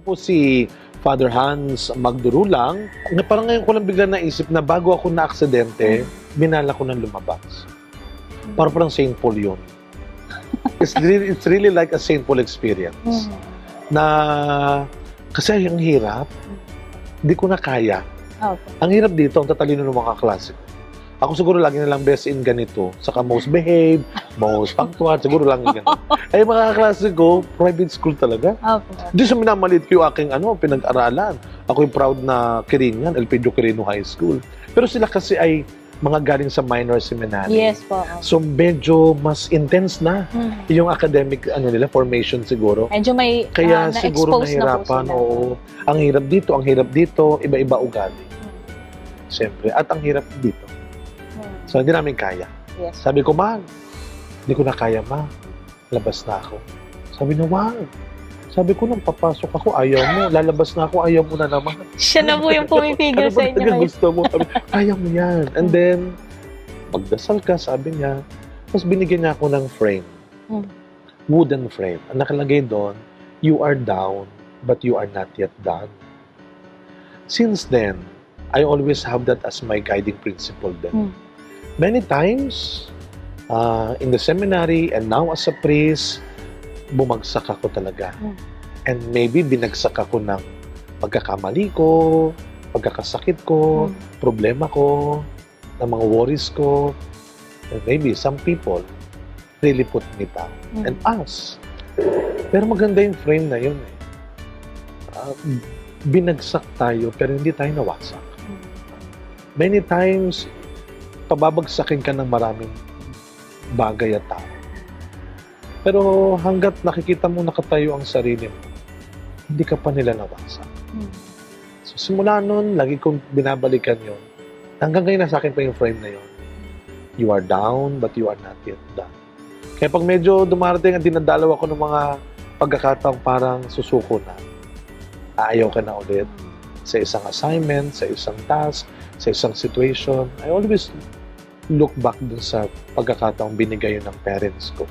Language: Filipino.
po si Father Hans Magdurulang, na parang ngayon ko lang bigla naisip na bago ako na-aksidente, binala ko ng lumabas. Parang St. Paul yun. It's really like a St. Paul experience. Na, kasi ang hirap, hindi ko na kaya. Okay. Ang hirap dito, ang tatalino ng mga klase ko. Ako siguro lagi na lang best in ganito. Saka most behaved, most punctual, siguro lang yung ganito. Ay mga klase ko, private school talaga. Okay. Di sa minamalit ko yung aking pinag-aralan. Ako yung proud na Quirinian, Elpidio Quirino High School. Pero sila kasi ay mga galing sa minor seminary. Yes po. So medyo mas intense na yung academic nila formation siguro. Medyo may Kaya siguro na-expose na po nahirapan. sila. Oo. Ang hirap dito, iba-iba ugali. Siyempre. At ang hirap dito. So hindi namin kaya. Yes. Sabi ko, Ma, hindi ko na kaya, Ma. Labas na ako. Sabi na, wag. Sabi ko, nung papasok ako, ayaw mo. Lalabas na ako, ayaw mo na naman. Siya na po yung pumipigil sa inyo. Ano ba gusto mo? Sabi, kaya mo yan. And then, magdasal ka, sabi niya. Tapos binigyan niya ako ng frame. Wooden frame. Ang nakalagay doon, you are down, but you are not yet done. Since then, I always have that as my guiding principle then. Many times, in the seminary and now as a priest, bumagsak ako talaga. And maybe binagsak ako ng pagkakamali ko, pagkakasakit ko, problema ko, ng mga worries ko. And maybe some people really put me down. And us. Pero maganda yung frame na yun eh. Binagsak tayo pero hindi tayo nawasak. Many times, pababagsakin ka ng maraming bagay at tao. Pero hanggat nakikita mo nakatayo ang sarili mo, hindi ka pa nila nawasak. So simula nun, lagi kong binabalikan yun. Hanggang ngayon nasa akin pa yung frame na yun. You are down, but you are not yet done. Kaya pag medyo dumarating at dinadalaw ako ng mga pagkakataong parang susuko na, aayaw ka na ulit sa isang assignment, sa isang task, sa isang situation, I always look back dun sa pagkakataong binigay yun ng parents ko.